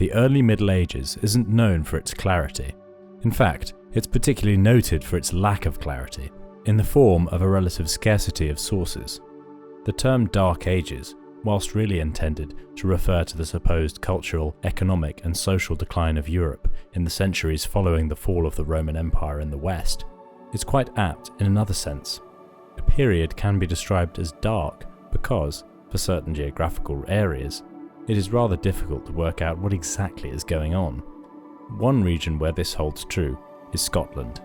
the early Middle Ages isn't known for its clarity. In fact, it's particularly noted for its lack of clarity, in the form of a relative scarcity of sources. The term Dark Ages, whilst really intended to refer to the supposed cultural, economic and social decline of Europe in the centuries following the fall of the Roman Empire in the West, is quite apt in another sense. A period can be described as dark because, for certain geographical areas, it is rather difficult to work out what exactly is going on. One region where this holds true is Scotland.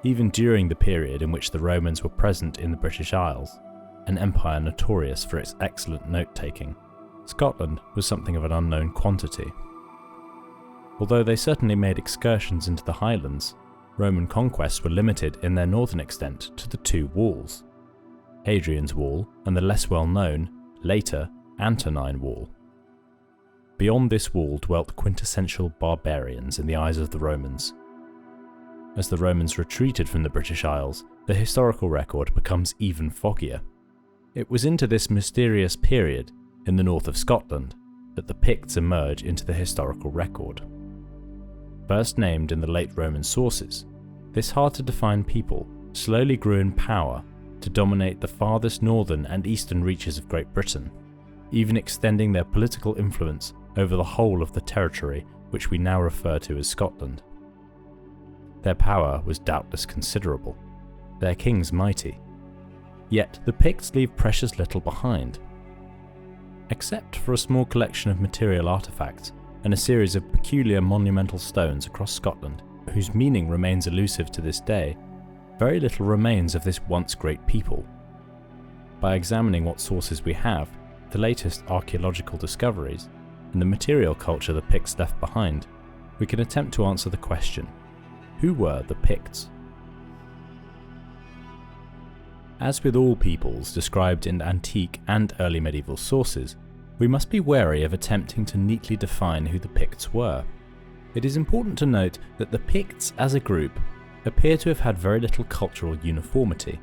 Even during the period in which the Romans were present in the British Isles, an empire notorious for its excellent note-taking, Scotland was something of an unknown quantity. Although they certainly made excursions into the Highlands, Roman conquests were limited in their northern extent to the two walls, Hadrian's Wall and the less well-known, later, Antonine Wall. Beyond this wall dwelt quintessential barbarians in the eyes of the Romans. As the Romans retreated from the British Isles, the historical record becomes even foggier. It was into this mysterious period, in the north of Scotland, that the Picts emerge into the historical record. First named in the late Roman sources, this hard-to-define people slowly grew in power to dominate the farthest northern and eastern reaches of Great Britain, even extending their political influence over the whole of the territory which we now refer to as Scotland. Their power was doubtless considerable, their kings mighty. Yet the Picts leave precious little behind. Except for a small collection of material artefacts and a series of peculiar monumental stones across Scotland, whose meaning remains elusive to this day, very little remains of this once great people. By examining what sources we have, the latest archaeological discoveries, and the material culture the Picts left behind, we can attempt to answer the question: who were the Picts? As with all peoples described in antique and early medieval sources, we must be wary of attempting to neatly define who the Picts were. It is important to note that the Picts as a group appear to have had very little cultural uniformity,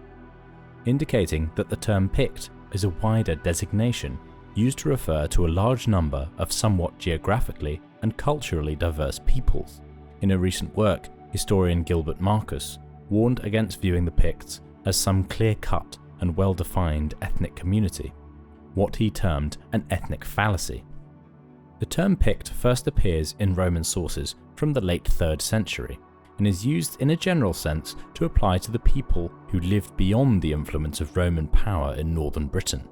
indicating that the term Pict is a wider designation used to refer to a large number of somewhat geographically and culturally diverse peoples. In a recent work, historian Gilbert Marcus warned against viewing the Picts as some clear-cut and well-defined ethnic community, what he termed an ethnic fallacy. The term Pict first appears in Roman sources from the late 3rd century and is used in a general sense to apply to the people who lived beyond the influence of Roman power in northern Britain.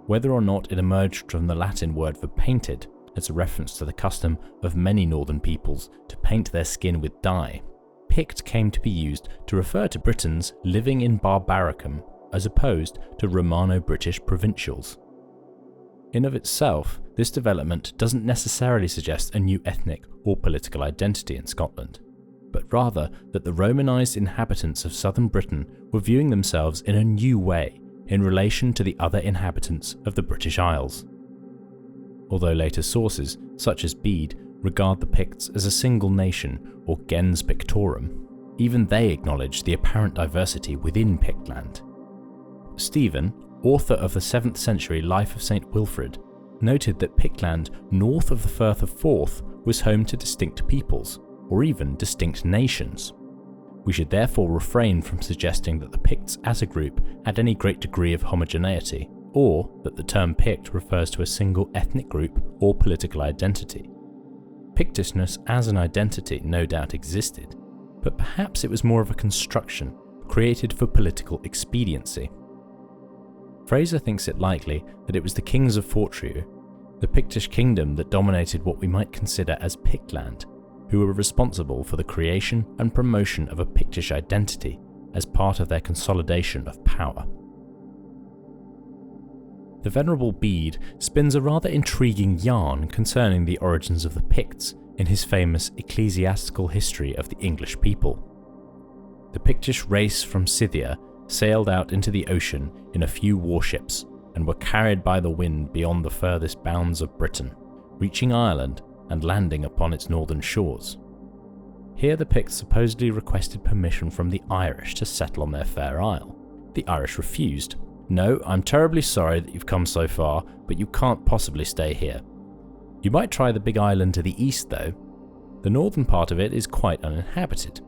Whether or not it emerged from the Latin word for painted as a reference to the custom of many northern peoples to paint their skin with dye, Pict came to be used to refer to Britons living in Barbaricum as opposed to Romano-British provincials. In of itself, this development doesn't necessarily suggest a new ethnic or political identity in Scotland, but rather that the Romanised inhabitants of southern Britain were viewing themselves in a new way in relation to the other inhabitants of the British Isles. Although later sources, such as Bede, regard the Picts as a single nation or gens pictorum, even they acknowledge the apparent diversity within Pictland. Stephen, author of the 7th century Life of St. Wilfrid, noted that Pictland north of the Firth of Forth was home to distinct peoples, or even distinct nations. We should therefore refrain from suggesting that the Picts as a group had any great degree of homogeneity, or that the term Pict refers to a single ethnic group or political identity. Pictishness as an identity no doubt existed, but perhaps it was more of a construction created for political expediency. Fraser thinks it likely that it was the kings of Fortriu, the Pictish kingdom that dominated what we might consider as Pictland, who were responsible for the creation and promotion of a Pictish identity as part of their consolidation of power. The Venerable Bede spins a rather intriguing yarn concerning the origins of the Picts in his famous Ecclesiastical History of the English People. The Pictish race from Scythia sailed out into the ocean in a few warships and were carried by the wind beyond the furthest bounds of Britain, reaching Ireland and landing upon its northern shores. Here the Picts supposedly requested permission from the Irish to settle on their fair isle. The Irish refused. "No, I'm terribly sorry that you've come so far, but you can't possibly stay here." You might try the big island to the east though. The northern part of it is quite uninhabited,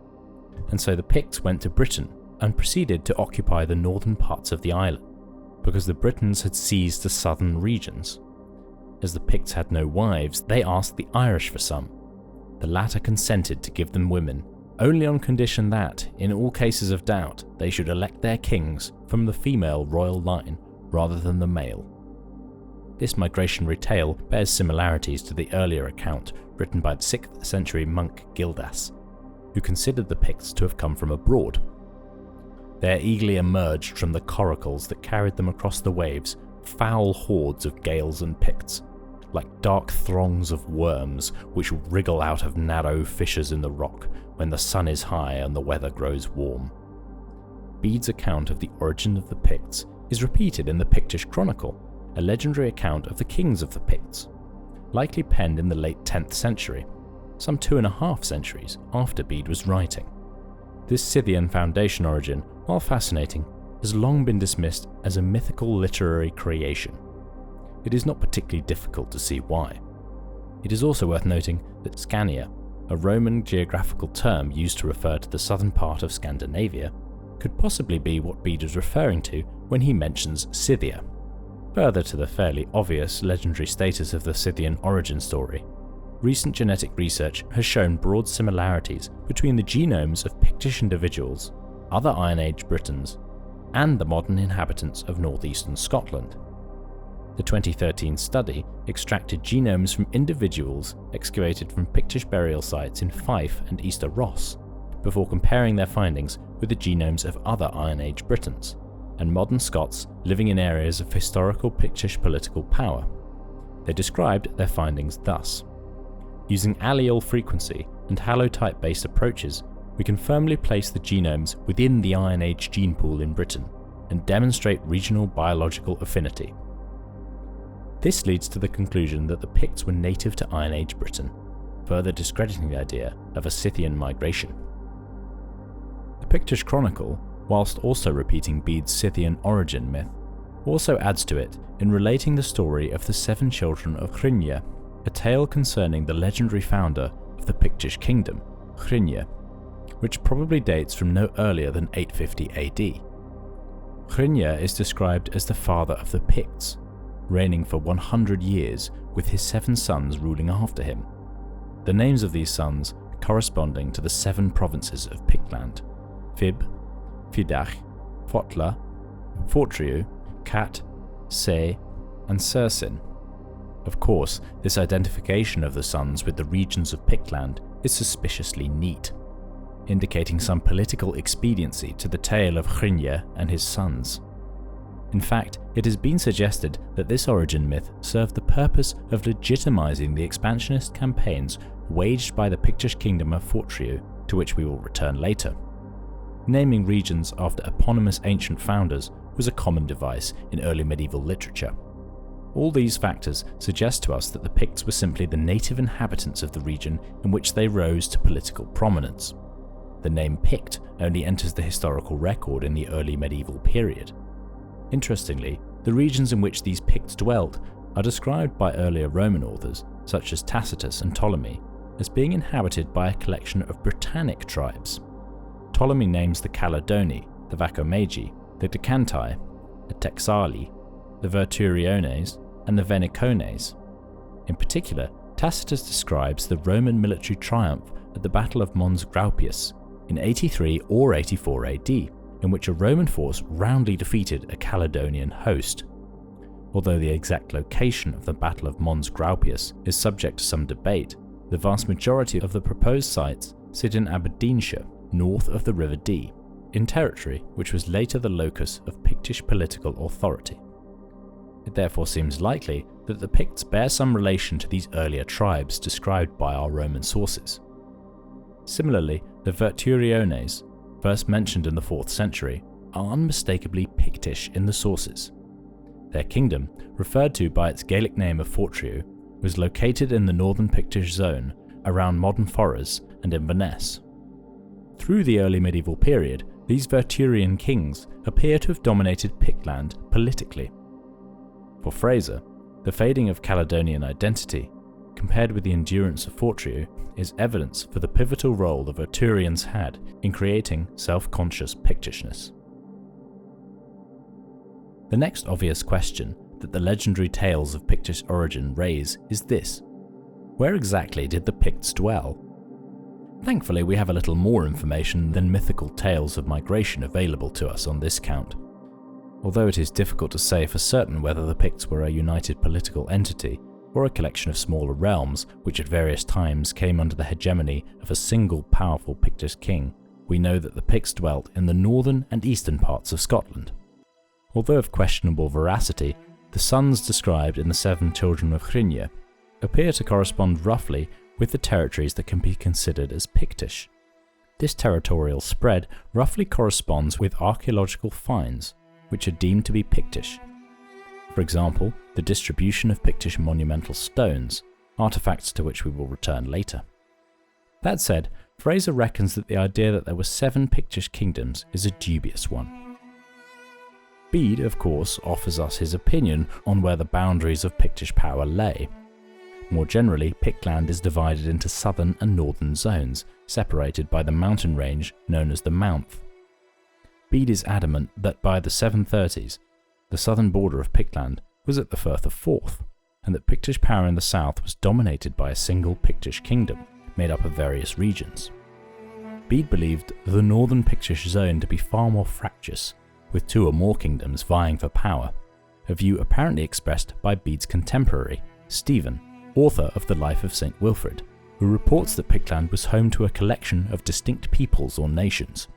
and so the Picts went to Britain and proceeded to occupy the northern parts of the island, because the Britons had seized the southern regions. As the Picts had no wives, they asked the Irish for some. The latter consented to give them women, only on condition that, in all cases of doubt, they should elect their kings from the female royal line rather than the male. This migratory tale bears similarities to the earlier account written by the 6th century monk Gildas, who considered the Picts to have come from abroad. There eagerly emerged from the coracles that carried them across the waves foul hordes of Gaels and Picts, like dark throngs of worms which wriggle out of narrow fissures in the rock when the sun is high and the weather grows warm. Bede's account of the origin of the Picts is repeated in the Pictish Chronicle, a legendary account of the kings of the Picts, likely penned in the late 10th century, some 2.5 centuries after Bede was writing. This Scythian foundation origin, while fascinating, has long been dismissed as a mythical literary creation. It is not particularly difficult to see why. It is also worth noting that Scania, a Roman geographical term used to refer to the southern part of Scandinavia, could possibly be what Bede was referring to when he mentions Scythia. Further to the fairly obvious legendary status of the Scythian origin story, recent genetic research has shown broad similarities between the genomes of Pictish individuals, other Iron Age Britons, and the modern inhabitants of northeastern Scotland. The 2013 study extracted genomes from individuals excavated from Pictish burial sites in Fife and Easter Ross, before comparing their findings with the genomes of other Iron Age Britons and modern Scots living in areas of historical Pictish political power. They described their findings thus: using allele frequency and halotype-based approaches, we can firmly place the genomes within the Iron Age gene pool in Britain and demonstrate regional biological affinity. This leads to the conclusion that the Picts were native to Iron Age Britain, further discrediting the idea of a Scythian migration. The Pictish Chronicle, whilst also repeating Bede's Scythian origin myth, also adds to it in relating the story of the 7 children of Hrynje, a tale concerning the legendary founder of the Pictish kingdom, Hrynje, which probably dates from no earlier than 850 AD. Hrynje is described as the father of the Picts, reigning for 100 years with his 7 sons ruling after him. The names of these sons corresponding to the 7 provinces of Pictland: Fib, Fidach, Fotla, Fortriu, Cat, Se, and Sersin. Of course, this identification of the sons with the regions of Pictland is suspiciously neat, indicating some political expediency to the tale of Hrynje and his sons. In fact, it has been suggested that this origin myth served the purpose of legitimizing the expansionist campaigns waged by the Pictish kingdom of Fortriu, to which we will return later. Naming regions after eponymous ancient founders was a common device in early medieval literature. All these factors suggest to us that the Picts were simply the native inhabitants of the region in which they rose to political prominence. The name Pict only enters the historical record in the early medieval period. Interestingly, the regions in which these Picts dwelt are described by earlier Roman authors, such as Tacitus and Ptolemy, as being inhabited by a collection of Britannic tribes. Ptolemy names the Caledoni, the Vacomagi, the Decantai, the Texali, the Verturiones, and the Venicones. In particular, Tacitus describes the Roman military triumph at the Battle of Mons Graupius in 83 or 84 AD, in which a Roman force roundly defeated a Caledonian host. Although the exact location of the Battle of Mons Graupius is subject to some debate, the vast majority of the proposed sites sit in Aberdeenshire, north of the River Dee, in territory which was later the locus of Pictish political authority. It therefore seems likely that the Picts bear some relation to these earlier tribes described by our Roman sources. Similarly, the Verturiones, first mentioned in the 4th century, are unmistakably Pictish in the sources. Their kingdom, referred to by its Gaelic name of Fortriu, was located in the northern Pictish zone around modern Forres and Inverness. Through the early medieval period, these Verturian kings appear to have dominated Pictland politically. For Fraser, the fading of Caledonian identity, compared with the endurance of Fortriu, is evidence for the pivotal role the Verturians had in creating self-conscious Pictishness. The next obvious question that the legendary tales of Pictish origin raise is this: where exactly did the Picts dwell? Thankfully, we have a little more information than mythical tales of migration available to us on this count. Although it is difficult to say for certain whether the Picts were a united political entity or a collection of smaller realms which at various times came under the hegemony of a single powerful Pictish king, we know that the Picts dwelt in the northern and eastern parts of Scotland. Although of questionable veracity, the sons described in the 7 children of Hrynja appear to correspond roughly with the territories that can be considered as Pictish. This territorial spread roughly corresponds with archaeological finds, which are deemed to be Pictish. For example, the distribution of Pictish monumental stones, artifacts to which we will return later. That said, Fraser reckons that the idea that there were 7 Pictish kingdoms is a dubious one. Bede, of course, offers us his opinion on where the boundaries of Pictish power lay. More generally, Pictland is divided into southern and northern zones, separated by the mountain range known as the Mount. Bede is adamant that by the 730s, the southern border of Pictland was at the Firth of Forth, and that Pictish power in the south was dominated by a single Pictish kingdom, made up of various regions. Bede believed the northern Pictish zone to be far more fractious, with 2 or more kingdoms vying for power, a view apparently expressed by Bede's contemporary, Stephen, author of the Life of St. Wilfrid, who reports that Pictland was home to a collection of distinct peoples or nations.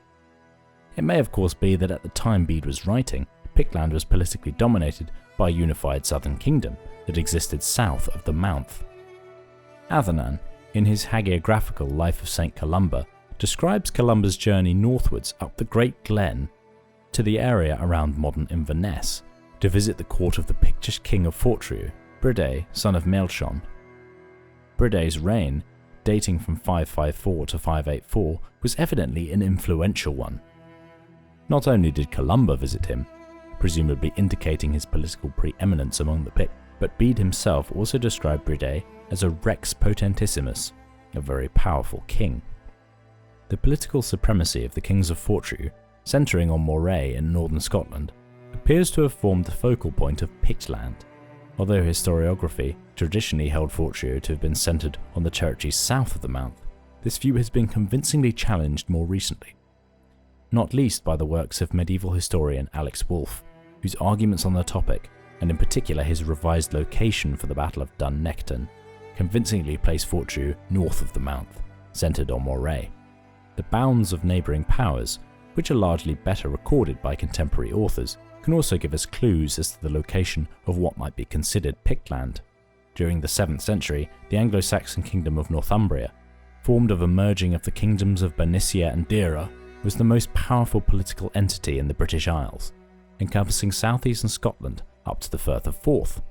It may of course be that at the time Bede was writing, Pictland was politically dominated by a unified southern kingdom that existed south of the Mount. Athenan, in his hagiographical Life of St. Columba, describes Columba's journey northwards up the Great Glen to the area around modern Inverness to visit the court of the Pictish king of Fortriu, Bride, son of Maelchon. Bride's reign, dating from 554 to 584, was evidently an influential one. Not only did Columba visit him, presumably indicating his political preeminence among the Picts, but Bede himself also described Bride as a rex potentissimus, a very powerful king. The political supremacy of the kings of Fortriu, centering on Moray in northern Scotland, appears to have formed the focal point of Pictland, although historiography traditionally held Fortriu to have been centred on the territories south of the Mount. This view has been convincingly challenged more recently, not least by the works of medieval historian Alex Wolfe, whose arguments on the topic, and in particular his revised location for the Battle of Dun Nectan, convincingly place Fortriu north of the Mount, centred on Moray. The bounds of neighbouring powers, which are largely better recorded by contemporary authors, can also give us clues as to the location of what might be considered Pictland. During the 7th century, the Anglo-Saxon kingdom of Northumbria, formed of a merging of the kingdoms of Bernicia and Deira, was the most powerful political entity in the British Isles, encompassing southeastern Scotland up to the Firth of Forth.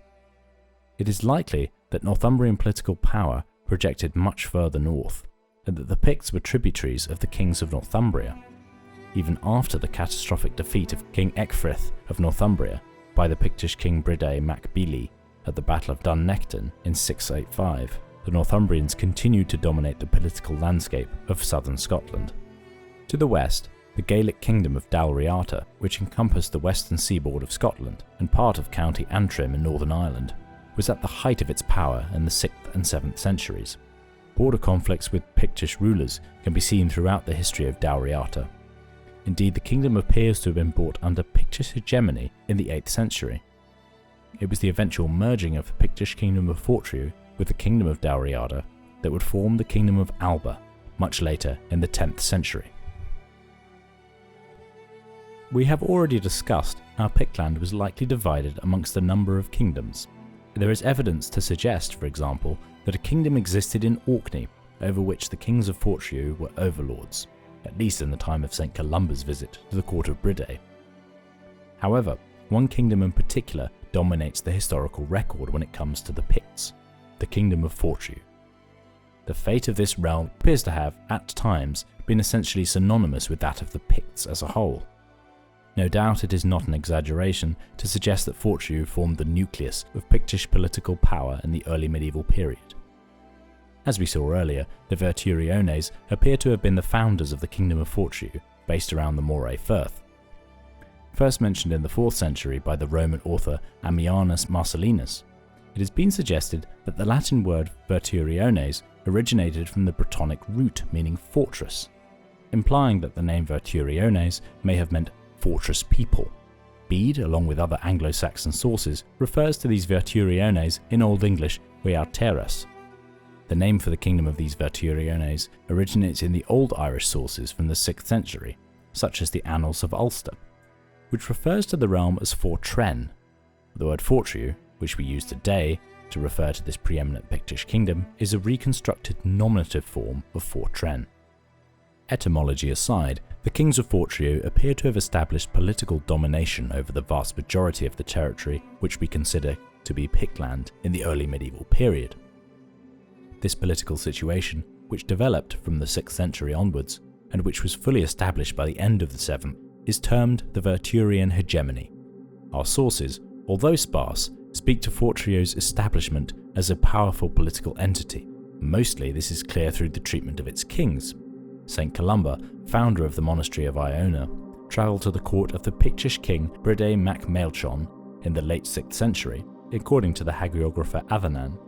It is likely that Northumbrian political power projected much further north, and that the Picts were tributaries of the kings of Northumbria, even after the catastrophic defeat of King Ecgfrith of Northumbria by the Pictish king Bride mac Beally at the Battle of Dun Nectan in 685. The Northumbrians continued to dominate the political landscape of southern Scotland. To the west, the Gaelic kingdom of Dalriata, which encompassed the western seaboard of Scotland and part of County Antrim in Northern Ireland, was at the height of its power in the 6th and 7th centuries. Border conflicts with Pictish rulers can be seen throughout the history of Dalriata. Indeed, the kingdom appears to have been brought under Pictish hegemony in the 8th century. It was the eventual merging of the Pictish kingdom of Fortriu with the kingdom of Dalriata that would form the kingdom of Alba much later in the 10th century. We have already discussed how Pictland was likely divided amongst a number of kingdoms. There is evidence to suggest, for example, that a kingdom existed in Orkney over which the kings of Fortriu were overlords, at least in the time of St. Columba's visit to the court of Bride. However, one kingdom in particular dominates the historical record when it comes to the Picts, the kingdom of Fortriu. The fate of this realm appears to have, at times, been essentially synonymous with that of the Picts as a whole. No doubt it is not an exaggeration to suggest that Fortriu formed the nucleus of Pictish political power in the early medieval period. As we saw earlier, the Verturiones appear to have been the founders of the Kingdom of Fortriu, based around the Moray Firth. First mentioned in the 4th century by the Roman author Ammianus Marcellinus, it has been suggested that the Latin word Verturiones originated from the Brittonic root meaning fortress, implying that the name Verturiones may have meant fortress people. Bede, along with other Anglo-Saxon sources, refers to these Verturiones in Old English Wearteras. The name for the kingdom of these Verturiones originates in the Old Irish sources from the 6th century, such as the Annals of Ulster, which refers to the realm as Fortren. The word Fortriu, which we use today to refer to this preeminent Pictish kingdom, is a reconstructed nominative form of Fortren. Etymology aside, the kings of Fortriu appear to have established political domination over the vast majority of the territory which we consider to be Pictland in the early medieval period. This political situation, which developed from the 6th century onwards, and which was fully established by the end of the 7th, is termed the Verturian Hegemony. Our sources, although sparse, speak to Fortriu's establishment as a powerful political entity. Mostly this is clear through the treatment of its kings. St. Columba, founder of the monastery of Iona, travelled to the court of the Pictish king Bride mac Maelchon in the late 6th century, according to the hagiographer Adhanan.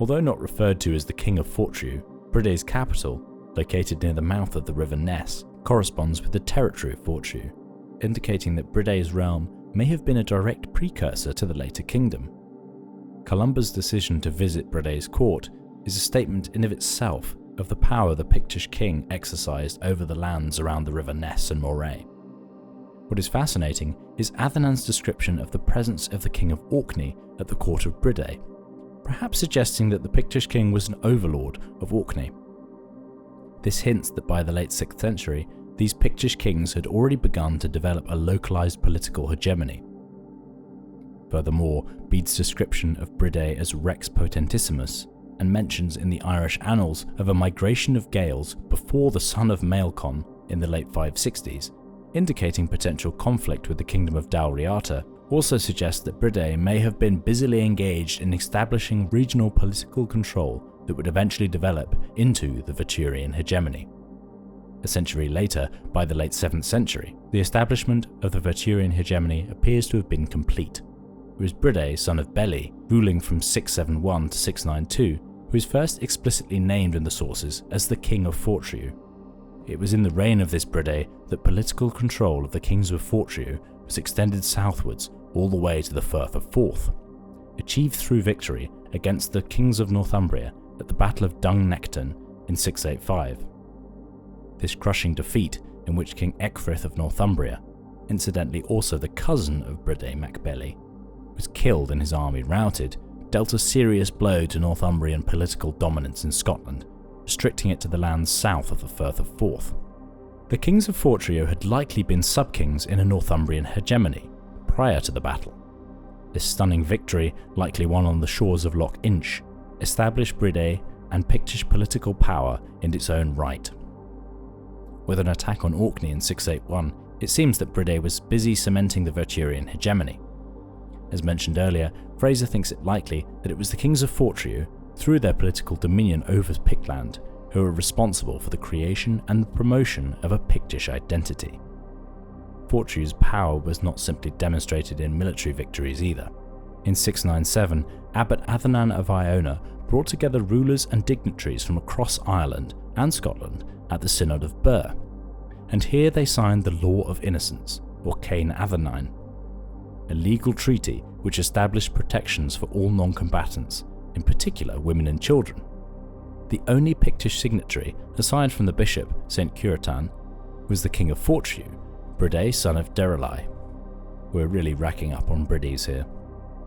Although not referred to as the king of Fortriu, Bride's capital, located near the mouth of the river Ness, corresponds with the territory of Fortriu, indicating that Bride's realm may have been a direct precursor to the later kingdom. Columba's decision to visit Bride's court is a statement in of itself of the power the Pictish king exercised over the lands around the river Ness and Moray. What is fascinating is Adhanan's description of the presence of the king of Orkney at the court of Bride, perhaps suggesting that the Pictish king was an overlord of Orkney. This hints that by the late 6th century, these Pictish kings had already begun to develop a localized political hegemony. Furthermore, Bede's description of Bride as Rex Potentissimus, and mentions in the Irish annals of a migration of Gaels before the son of Maelchon in the late 560s, indicating potential conflict with the kingdom of Dalriata, also suggests that Bride may have been busily engaged in establishing regional political control that would eventually develop into the Verturian hegemony. A century later, by the late 7th century, the establishment of the Verturian hegemony appears to have been complete. It was Bride, son of Beli, ruling from 671 to 692, who is first explicitly named in the sources as the king of Fortriu. It was in the reign of this Bride that political control of the kings of Fortriu was extended southwards all the way to the Firth of Forth, achieved through victory against the kings of Northumbria at the Battle of Dungnectan in 685. This crushing defeat, in which King Ecgfrith of Northumbria, incidentally also the cousin of Bride mac Beli, was killed and his army routed, dealt a serious blow to Northumbrian political dominance in Scotland, restricting it to the lands south of the Firth of Forth. The kings of Fortriu had likely been sub-kings in a Northumbrian hegemony prior to the battle. This stunning victory, likely won on the shores of Loch Inch, established Bride and Pictish political power in its own right. With an attack on Orkney in 681, it seems that Bride was busy cementing the Verturian hegemony. As mentioned earlier, Fraser thinks it likely that it was the kings of Fortriu, through their political dominion over Pictland, who were responsible for the creation and the promotion of a Pictish identity. Fortriu's power was not simply demonstrated in military victories either. In 697, Abbot Adhanan of Iona brought together rulers and dignitaries from across Ireland and Scotland at the Synod of Birr, and here they signed the Law of Innocence, or Cain Adhanain, a legal treaty which established protections for all non-combatants, in particular women and children. The only Pictish signatory, aside from the bishop, St. Curetan, was the king of Fortriu, Bride, son of Derelai. We're really racking up on Brides here.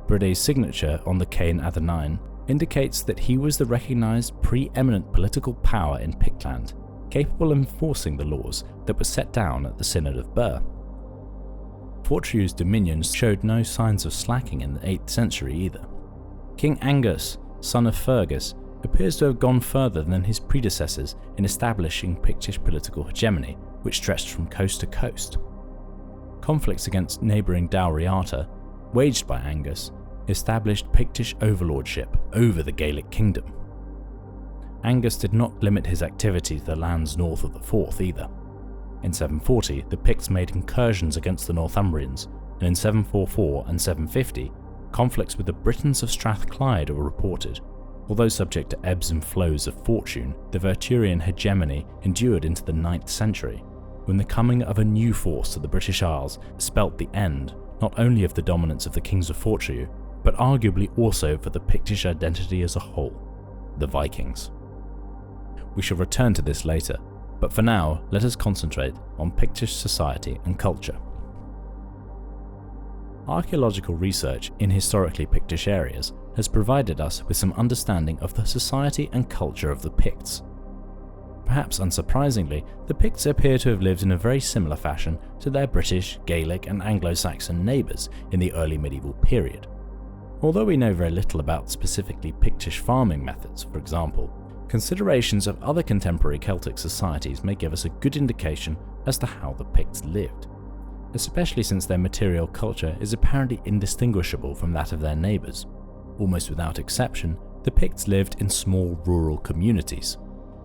Bride's signature on the Cain Adhanain indicates that he was the recognised preeminent political power in Pictland, capable of enforcing the laws that were set down at the Synod of Birr. Fortriu's dominions showed no signs of slacking in the 8th century either. King Angus, son of Fergus, appears to have gone further than his predecessors in establishing Pictish political hegemony, which stretched from coast to coast. Conflicts against neighbouring Dalriata, waged by Angus, established Pictish overlordship over the Gaelic kingdom. Angus did not limit his activity to the lands north of the Forth either. In 740, the Picts made incursions against the Northumbrians, and in 744 and 750, conflicts with the Britons of Strathclyde were reported. Although subject to ebbs and flows of fortune, the Verturian Hegemony endured into the 9th century, when the coming of a new force to the British Isles spelt the end not only of the dominance of the kings of Fortune, but arguably also for the Pictish identity as a whole, the Vikings. We shall return to this later, but for now let us concentrate on Pictish society and culture. Archaeological research in historically Pictish areas has provided us with some understanding of the society and culture of the Picts. Perhaps unsurprisingly, the Picts appear to have lived in a very similar fashion to their British, Gaelic and Anglo-Saxon neighbours in the early medieval period. Although we know very little about specifically Pictish farming methods, for example, considerations of other contemporary Celtic societies may give us a good indication as to how the Picts lived, especially since their material culture is apparently indistinguishable from that of their neighbours. Almost without exception, the Picts lived in small rural communities.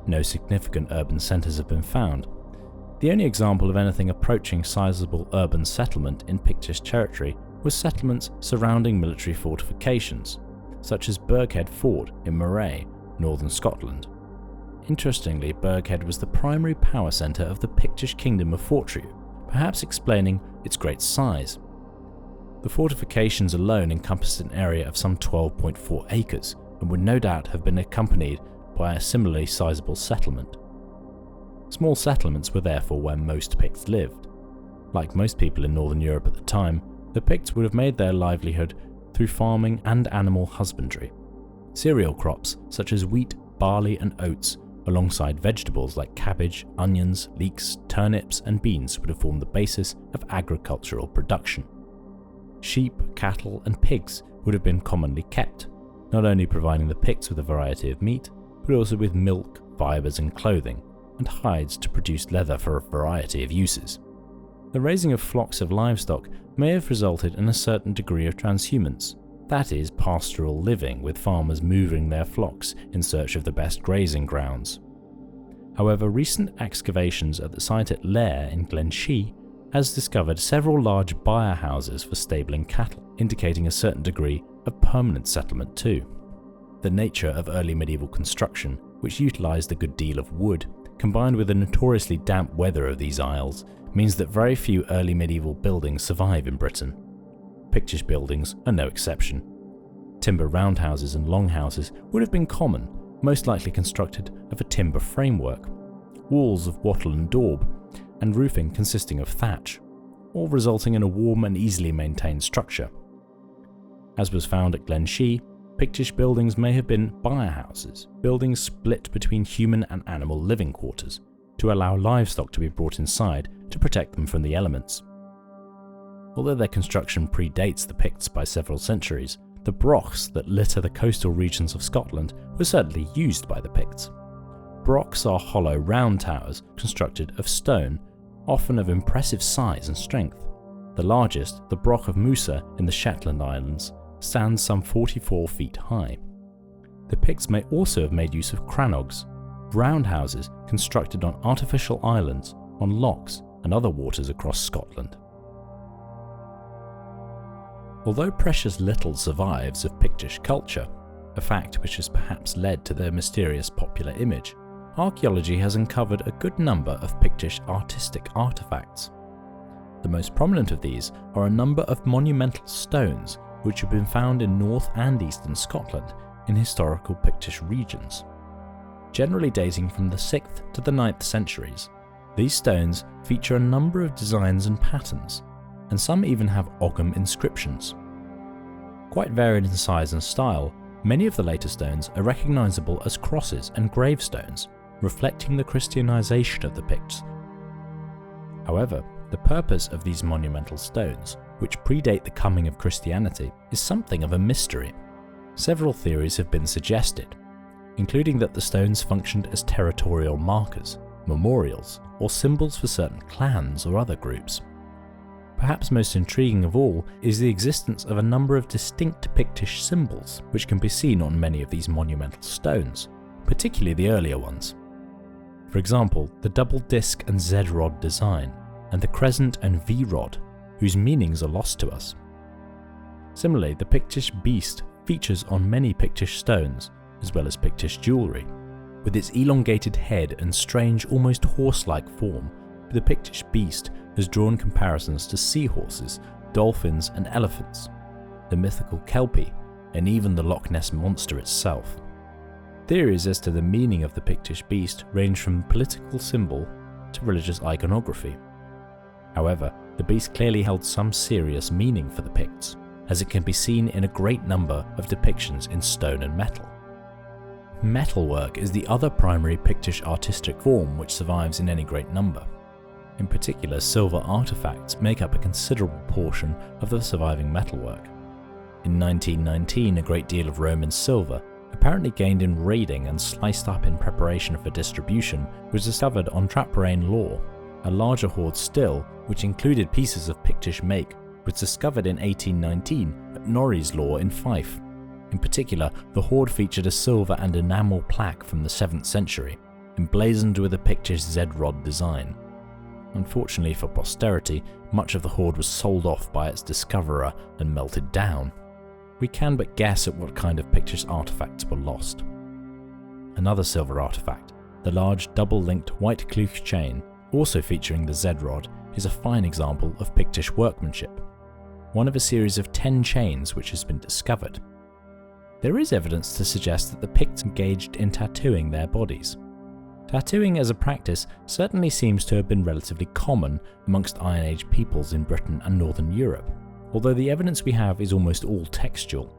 No significant urban centres have been found. The only example of anything approaching sizable urban settlement in Pictish territory was settlements surrounding military fortifications, such as Birkhead Fort in Moray, northern Scotland. Interestingly, Birkhead was the primary power centre of the Pictish kingdom of Fortune, perhaps explaining its great size. The fortifications alone encompassed an area of some 12.4 acres and would no doubt have been accompanied by a similarly sizable settlement. Small settlements were therefore where most Picts lived. Like most people in northern Europe at the time, the Picts would have made their livelihood through farming and animal husbandry. Cereal crops such as wheat, barley and oats, alongside vegetables like cabbage, onions, leeks, turnips and beans would have formed the basis of agricultural production. Sheep, cattle and pigs would have been commonly kept, not only providing the Picts with a variety of meat, but also with milk, fibres and clothing, and hides to produce leather for a variety of uses. The raising of flocks of livestock may have resulted in a certain degree of transhumance, that is, pastoral living with farmers moving their flocks in search of the best grazing grounds. However, recent excavations at the site at Lair in Glenshee has discovered several large byre houses for stabling cattle, indicating a certain degree of permanent settlement too. The nature of early medieval construction, which utilised a good deal of wood, combined with the notoriously damp weather of these isles, means that very few early medieval buildings survive in Britain. Pictish buildings are no exception. Timber roundhouses and longhouses would have been common, most likely constructed of a timber framework, walls of wattle and daub, and roofing consisting of thatch, all resulting in a warm and easily maintained structure. As was found at Glenshee, Pictish buildings may have been byre houses, buildings split between human and animal living quarters, to allow livestock to be brought inside to protect them from the elements. Although their construction predates the Picts by several centuries, the brochs that litter the coastal regions of Scotland were certainly used by the Picts. Brochs are hollow round towers constructed of stone, often of impressive size and strength. The largest, the Broch of Musa in the Shetland Islands, stands some 44 feet high. The Picts may also have made use of crannogs, roundhouses constructed on artificial islands, on lochs and other waters across Scotland. Although precious little survives of Pictish culture, a fact which has perhaps led to their mysterious popular image, archaeology has uncovered a good number of Pictish artistic artefacts. The most prominent of these are a number of monumental stones which have been found in north and eastern Scotland in historical Pictish regions. Generally dating from the 6th to the 9th centuries, these stones feature a number of designs and patterns, and some even have Ogham inscriptions. Quite varied in size and style, many of the later stones are recognisable as crosses and gravestones, reflecting the Christianization of the Picts. However, the purpose of these monumental stones, which predate the coming of Christianity, is something of a mystery. Several theories have been suggested, including that the stones functioned as territorial markers, memorials, or symbols for certain clans or other groups. Perhaps most intriguing of all is the existence of a number of distinct Pictish symbols which can be seen on many of these monumental stones, particularly the earlier ones. For example, the double disc and Z-rod design, and the crescent and V-rod, whose meanings are lost to us. Similarly, the Pictish beast features on many Pictish stones, as well as Pictish jewellery. With its elongated head and strange, almost horse-like form, the Pictish beast has drawn comparisons to seahorses, dolphins and elephants, the mythical Kelpie, and even the Loch Ness Monster itself. Theories as to the meaning of the Pictish beast range from political symbol to religious iconography. However, the beast clearly held some serious meaning for the Picts, as it can be seen in a great number of depictions in stone and metal. Metalwork is the other primary Pictish artistic form which survives in any great number. In particular, silver artifacts make up a considerable portion of the surviving metalwork. In 1919, a great deal of Roman silver, apparently gained in raiding and sliced up in preparation for distribution, was discovered on Traprain Law. A larger hoard still, which included pieces of Pictish make, was discovered in 1819 at Norreys Law in Fife. In particular, the hoard featured a silver and enamel plaque from the 7th century, emblazoned with a Pictish Z-rod design. Unfortunately for posterity, much of the hoard was sold off by its discoverer and melted down. We can but guess at what kind of Pictish artifacts were lost. Another silver artifact, the large double-linked white klooch chain, also featuring the Z-rod, is a fine example of Pictish workmanship, one of a series of 10 chains which has been discovered. There is evidence to suggest that the Picts engaged in tattooing their bodies. Tattooing as a practice certainly seems to have been relatively common amongst Iron Age peoples in Britain and Northern Europe, although the evidence we have is almost all textual.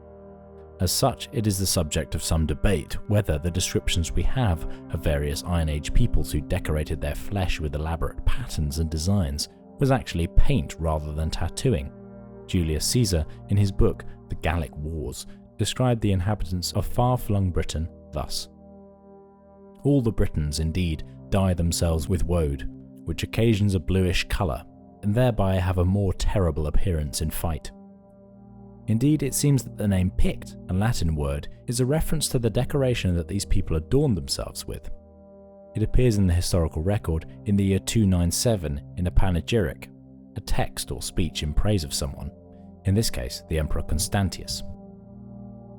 As such, it is the subject of some debate whether the descriptions we have of various Iron Age peoples who decorated their flesh with elaborate patterns and designs was actually paint rather than tattooing. Julius Caesar, in his book The Gallic Wars, described the inhabitants of far-flung Britain thus: "All the Britons, indeed, dye themselves with woad, which occasions a bluish colour, and thereby have a more terrible appearance in fight." Indeed, it seems that the name Pict, a Latin word, is a reference to the decoration that these people adorned themselves with. It appears in the historical record in the year 297 in a panegyric, a text or speech in praise of someone, in this case the Emperor Constantius.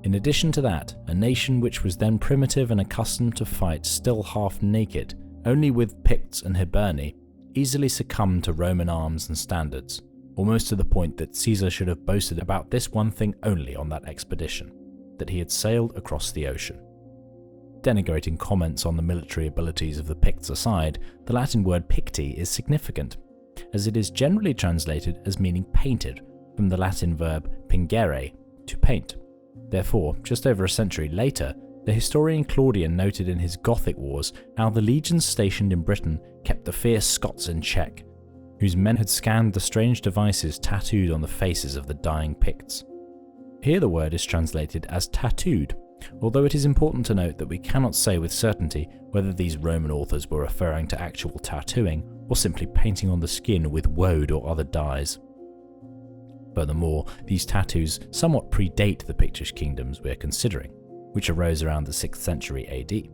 In addition to that, a nation which was then primitive and accustomed to fight still half naked, only with Picts and Hiberni, easily succumbed to Roman arms and standards, almost to the point that Caesar should have boasted about this one thing only on that expedition, that he had sailed across the ocean. Denigrating comments on the military abilities of the Picts aside, the Latin word picti is significant, as it is generally translated as meaning painted, from the Latin verb pingere, to paint. Therefore, just over a century later, the historian Claudian noted in his Gothic Wars how the legions stationed in Britain kept the fierce Scots in check, whose men had scanned the strange devices tattooed on the faces of the dying Picts. Here the word is translated as tattooed, although it is important to note that we cannot say with certainty whether these Roman authors were referring to actual tattooing or simply painting on the skin with woad or other dyes. Furthermore, these tattoos somewhat predate the Pictish kingdoms we are considering, which arose around the 6th century AD.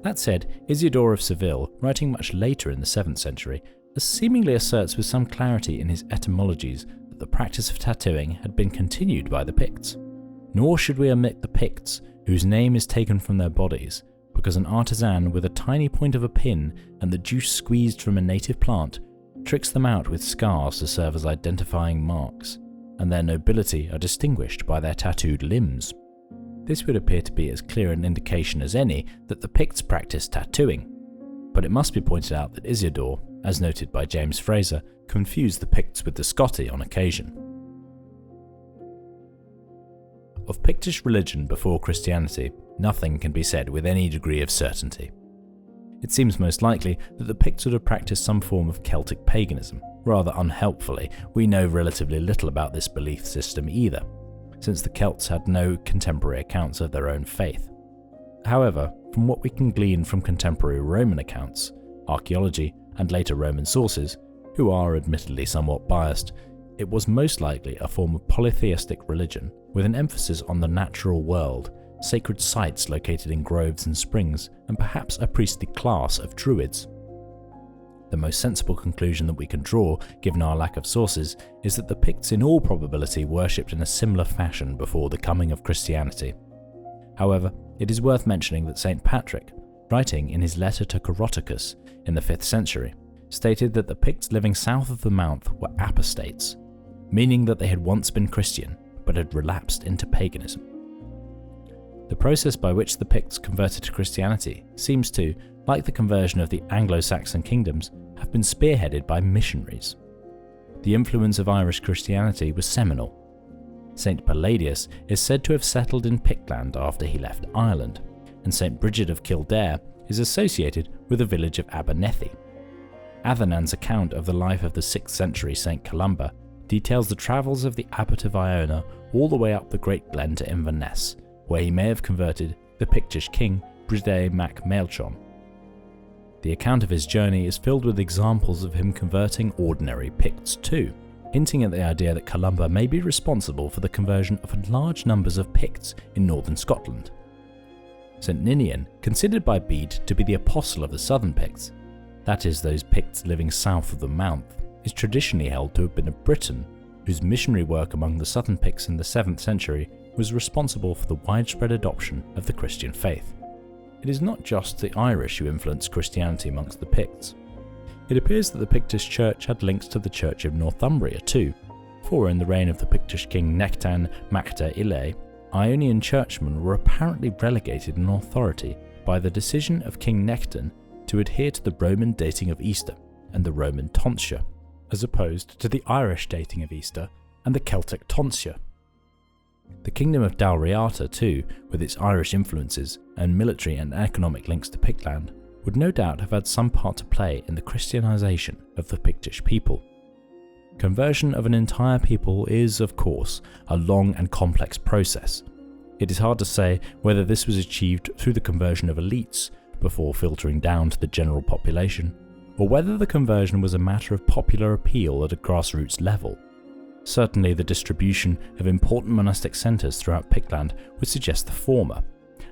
That said, Isidore of Seville, writing much later in the 7th century, seemingly asserts with some clarity in his etymologies that the practice of tattooing had been continued by the Picts. Nor should we omit the Picts, whose name is taken from their bodies, because an artisan with a tiny point of a pin and the juice squeezed from a native plant tricks them out with scars to serve as identifying marks, and their nobility are distinguished by their tattooed limbs. This would appear to be as clear an indication as any that the Picts practiced tattooing, but it must be pointed out that Isidore, as noted by James Fraser, confused the Picts with the Scotti on occasion. Of Pictish religion before Christianity, nothing can be said with any degree of certainty. It seems most likely that the Picts would have practiced some form of Celtic paganism. Rather unhelpfully, we know relatively little about this belief system either, since the Celts had no contemporary accounts of their own faith. However, from what we can glean from contemporary Roman accounts, archaeology, and later Roman sources, who are admittedly somewhat biased, it was most likely a form of polytheistic religion with an emphasis on the natural world, sacred sites located in groves and springs, and perhaps a priestly class of druids. The most sensible conclusion that we can draw, given our lack of sources, is that the Picts in all probability worshipped in a similar fashion before the coming of Christianity. However, it is worth mentioning that St. Patrick, writing in his letter to Coroticus in the 5th century, stated that the Picts living south of the Mount were apostates, meaning that they had once been Christian but had relapsed into paganism. The process by which the Picts converted to Christianity seems to, like the conversion of the Anglo-Saxon kingdoms, have been spearheaded by missionaries. The influence of Irish Christianity was seminal. St. Palladius is said to have settled in Pictland after he left Ireland, and St. Bridget of Kildare is associated with the village of Abernethy. Adhanan's account of the life of the 6th century St. Columba details the travels of the Abbot of Iona all the way up the Great Glen to Inverness, where he may have converted the Pictish king Bride mac Maelchon. The account of his journey is filled with examples of him converting ordinary Picts too, hinting at the idea that Columba may be responsible for the conversion of large numbers of Picts in northern Scotland. St. Ninian, considered by Bede to be the apostle of the southern Picts, that is, those Picts living south of the Mount, is traditionally held to have been a Briton whose missionary work among the southern Picts in the 7th century was responsible for the widespread adoption of the Christian faith. It is not just the Irish who influenced Christianity amongst the Picts. It appears that the Pictish church had links to the Church of Northumbria too, for in the reign of the Pictish king Nectan Macta Ile, Ionian churchmen were apparently relegated in authority by the decision of King Nectan to adhere to the Roman dating of Easter and the Roman tonsure, as opposed to the Irish dating of Easter and the Celtic tonsure. The kingdom of Dalriata too, with its Irish influences and military and economic links to Pictland, would no doubt have had some part to play in the Christianization of the Pictish people. Conversion of an entire people is, of course, a long and complex process. It is hard to say whether this was achieved through the conversion of elites before filtering down to the general population, or whether the conversion was a matter of popular appeal at a grassroots level. Certainly the distribution of important monastic centres throughout Pictland would suggest the former,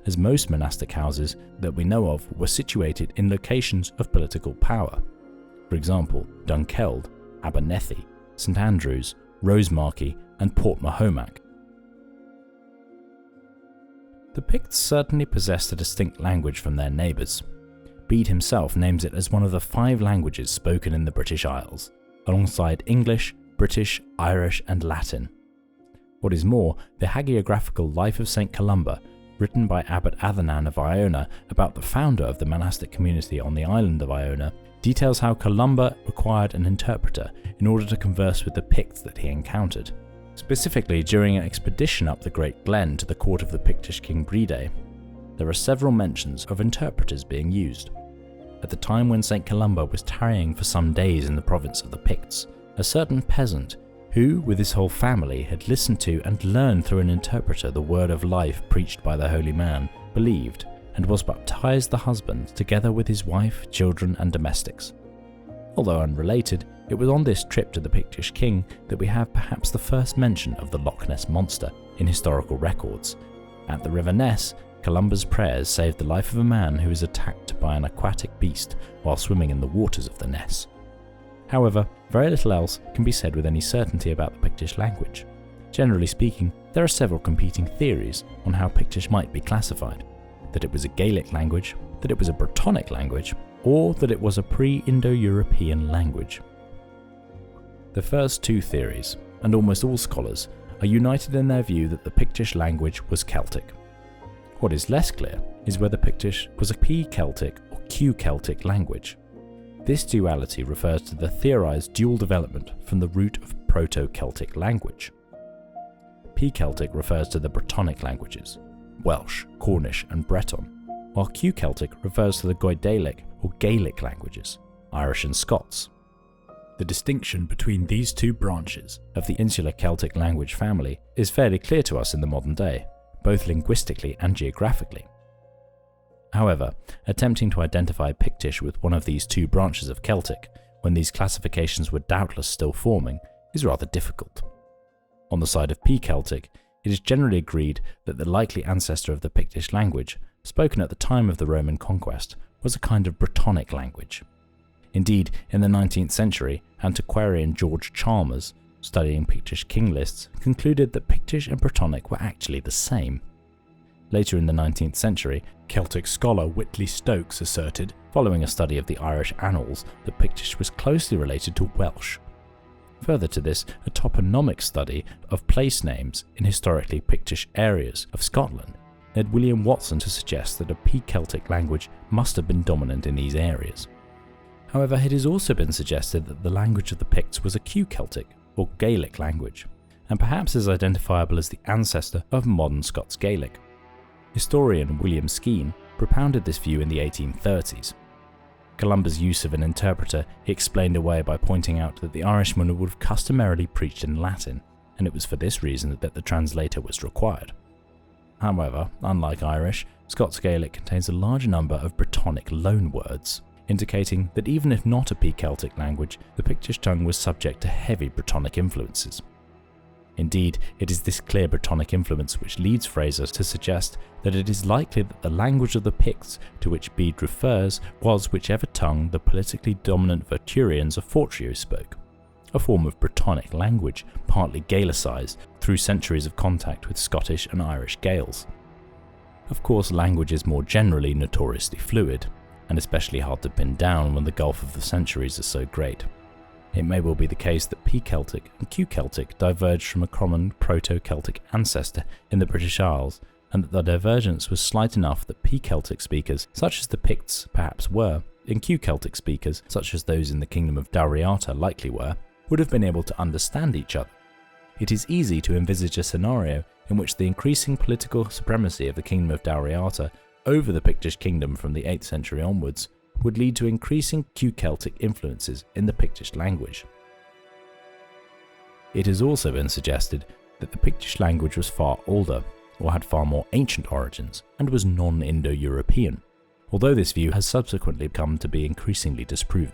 as most monastic houses that we know of were situated in locations of political power. For example, Dunkeld, Abernethy, St Andrews, Rosemarkie and Port Mahomac. The Picts certainly possessed a distinct language from their neighbours. Bede himself names it as one of the 5 languages spoken in the British Isles, alongside English, British, Irish and Latin. What is more, the hagiographical Life of St Columba, written by Abbot Adhanan of Iona about the founder of the monastic community on the island of Iona, details how Columba required an interpreter in order to converse with the Picts that he encountered. Specifically, during an expedition up the Great Glen to the court of the Pictish king Bride, there are several mentions of interpreters being used. At the time when St Columba was tarrying for some days in the province of the Picts, a certain peasant, who, with his whole family, had listened to and learned through an interpreter the word of life preached by the holy man, believed, and was baptized the husband together with his wife, children and domestics. Although unrelated, it was on this trip to the Pictish king that we have perhaps the first mention of the Loch Ness Monster in historical records. At the River Ness, Columba's prayers saved the life of a man who was attacked by an aquatic beast while swimming in the waters of the Ness. However, very little else can be said with any certainty about the Pictish language. Generally speaking, there are several competing theories on how Pictish might be classified: that it was a Gaelic language, that it was a Brittonic language, or that it was a pre-Indo-European language. The first 2 theories, and almost all scholars, are united in their view that the Pictish language was Celtic. What is less clear is whether Pictish was a P-Celtic or Q-Celtic language. This duality refers to the theorized dual development from the root of Proto-Celtic language. P-Celtic refers to the Brittonic languages, Welsh, Cornish and Breton, while Q-Celtic refers to the Goidelic or Gaelic languages, Irish and Scots. The distinction between these 2 branches of the insular Celtic language family is fairly clear to us in the modern day, both linguistically and geographically. However, attempting to identify Pictish with one of these 2 branches of Celtic, when these classifications were doubtless still forming, is rather difficult. On the side of P-Celtic, It is generally agreed that the likely ancestor of the Pictish language, spoken at the time of the Roman conquest, was a kind of Brittonic language. Indeed, in the 19th century, antiquarian George Chalmers, studying Pictish king lists, concluded that Pictish and Brittonic were actually the same. Later in the 19th century, Celtic scholar Whitley Stokes asserted, following a study of the Irish annals, that Pictish was closely related to Welsh. Further to this, a toponomic study of place names in historically Pictish areas of Scotland led William Watson to suggest that a P-Celtic language must have been dominant in these areas. However, it has also been suggested that the language of the Picts was a Q-Celtic, or Gaelic language, and perhaps is identifiable as the ancestor of modern Scots Gaelic. Historian William Skene propounded this view in the 1830s. Columba's use of an interpreter he explained away by pointing out that the Irishman would have customarily preached in Latin, and it was for this reason that the translator was required. However, unlike Irish, Scots Gaelic contains a large number of Brittonic loanwords, indicating that even if not a P-Celtic language, the Pictish tongue was subject to heavy Brittonic influences. Indeed, it is this clear Brittonic influence which leads Fraser to suggest that it is likely that the language of the Picts to which Bede refers was whichever tongue the politically dominant Verturians of Fortrio spoke, a form of Brittonic language partly Gaelicised through centuries of contact with Scottish and Irish Gaels. Of course, language is more generally notoriously fluid, and especially hard to pin down when the gulf of the centuries is so great. It may well be the case that P-Celtic and Q-Celtic diverged from a common Proto-Celtic ancestor in the British Isles, and that the divergence was slight enough that P-Celtic speakers, such as the Picts perhaps were, and Q-Celtic speakers, such as those in the Kingdom of Dalriata likely were, would have been able to understand each other. It is easy to envisage a scenario in which the increasing political supremacy of the Kingdom of Dalriata over the Pictish kingdom from the 8th century onwards would lead to increasing Q-Celtic influences in the Pictish language. It has also been suggested that the Pictish language was far older, or had far more ancient origins, and was non-Indo-European, although this view has subsequently come to be increasingly disproven,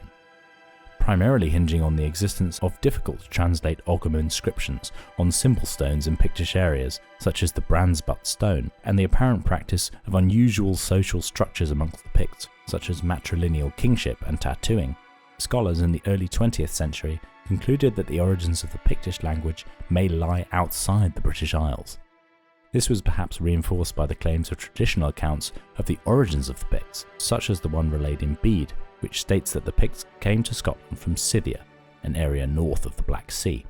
primarily hinging on the existence of difficult-to-translate Ogham inscriptions on simple stones in Pictish areas, such as the Brandsbutt stone, and the apparent practice of unusual social structures amongst the Picts, such as matrilineal kingship and tattooing. Scholars in the early 20th century concluded that the origins of the Pictish language may lie outside the British Isles. This was perhaps reinforced by the claims of traditional accounts of the origins of the Picts, such as the one relayed in Bede, which states that the Picts came to Scotland from Scythia, an area north of the Black Sea.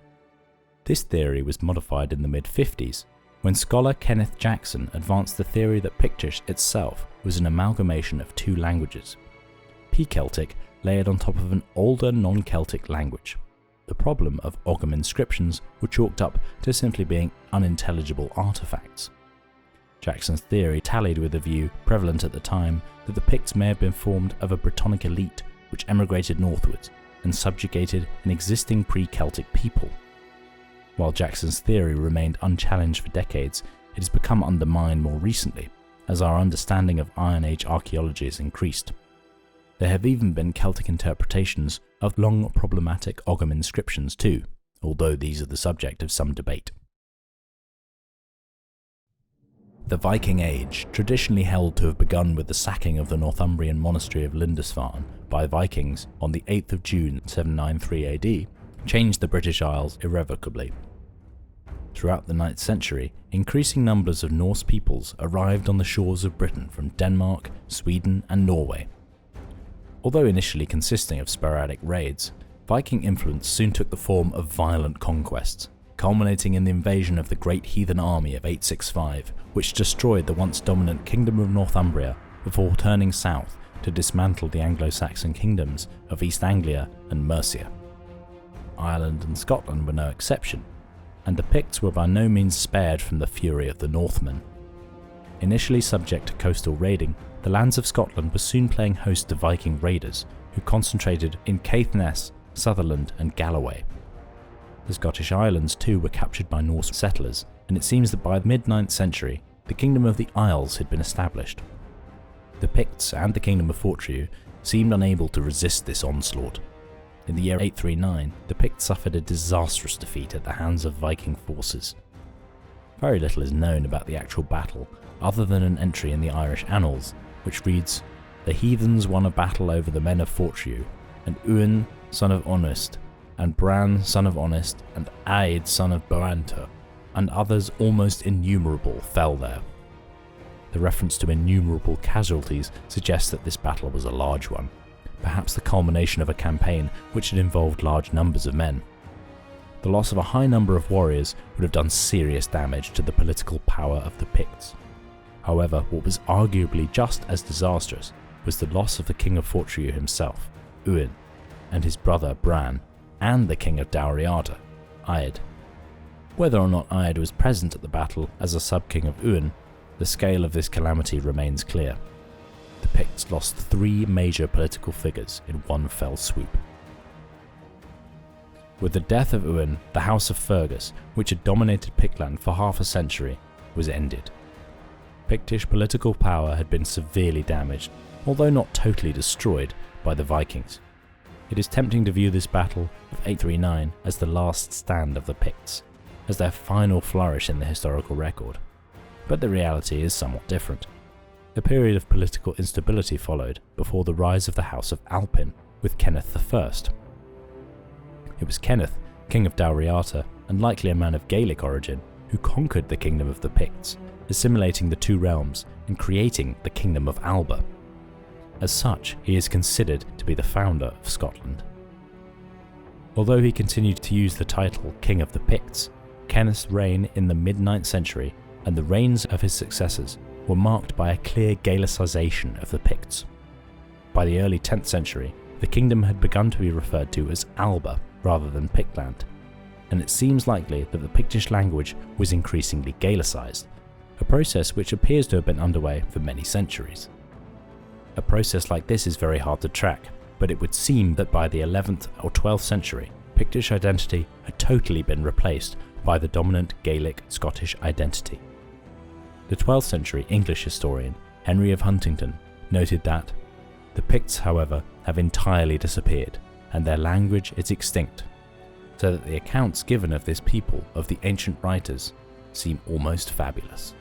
This theory was modified in the mid-50s, when scholar Kenneth Jackson advanced the theory that Pictish itself was an amalgamation of two languages, P-Celtic layered on top of an older non-Celtic language. The problem of Ogham inscriptions were chalked up to simply being unintelligible artifacts. Jackson's theory tallied with a view prevalent at the time that the Picts may have been formed of a Brittonic elite which emigrated northwards and subjugated an existing pre-Celtic people. While Jackson's theory remained unchallenged for decades, it has become undermined more recently, as our understanding of Iron Age archaeology has increased. There have even been Celtic interpretations of long problematic Ogham inscriptions too, although these are the subject of some debate. The Viking Age, traditionally held to have begun with the sacking of the Northumbrian monastery of Lindisfarne by Vikings on the 8th of June 793 AD, changed the British Isles irrevocably. Throughout the 9th century, increasing numbers of Norse peoples arrived on the shores of Britain from Denmark, Sweden and Norway. Although initially consisting of sporadic raids, Viking influence soon took the form of violent conquests, culminating in the invasion of the Great Heathen Army of 865, which destroyed the once dominant Kingdom of Northumbria before turning south to dismantle the Anglo-Saxon kingdoms of East Anglia and Mercia. Ireland and Scotland were no exception, and the Picts were by no means spared from the fury of the Northmen. Initially subject to coastal raiding, the lands of Scotland were soon playing host to Viking raiders, who concentrated in Caithness, Sutherland and Galloway. The Scottish Islands too were captured by Norse settlers, and it seems that by the mid-9th century, the Kingdom of the Isles had been established. The Picts and the Kingdom of Fortrio seemed unable to resist this onslaught. In the year 839, the Picts suffered a disastrous defeat at the hands of Viking forces. Very little is known about the actual battle, other than an entry in the Irish annals, which reads, "The heathens won a battle over the men of Fortriu, and Uan, son of Honest, and Bran, son of Honest, and Aed, son of Boantur, and others almost innumerable fell there." The reference to innumerable casualties suggests that this battle was a large one, perhaps the culmination of a campaign which had involved large numbers of men. The loss of a high number of warriors would have done serious damage to the political power of the Picts. However, what was arguably just as disastrous was the loss of the king of Fortriu himself, Uan, and his brother Bran, and the king of Dalriada, Aed. Whether or not Aed was present at the battle as a sub-king of Uan, the scale of this calamity remains clear. The Picts lost 3 major political figures in one fell swoop. With the death of Uan, the House of Fergus, which had dominated Pictland for half a century, was ended. Pictish political power had been severely damaged, although not totally destroyed, by the Vikings. It is tempting to view this battle of 839 as the last stand of the Picts, as their final flourish in the historical record. But the reality is somewhat different. A period of political instability followed before the rise of the House of Alpin with Kenneth I. It was Kenneth, king of Dalriata, and likely a man of Gaelic origin, who conquered the kingdom of the Picts, assimilating the 2 realms and creating the kingdom of Alba. As such, he is considered to be the founder of Scotland. Although he continued to use the title King of the Picts, Kenneth's reign in the mid-9th century and the reigns of his successors were marked by a clear Gaelicization of the Picts. By the early 10th century, the kingdom had begun to be referred to as Alba rather than Pictland, and it seems likely that the Pictish language was increasingly Gaelicized, a process which appears to have been underway for many centuries. A process like this is very hard to track, but it would seem that by the 11th or 12th century, Pictish identity had totally been replaced by the dominant Gaelic Scottish identity. The 12th century English historian Henry of Huntingdon noted that the Picts, however, have entirely disappeared, and their language is extinct, so that the accounts given of this people of the ancient writers seem almost fabulous.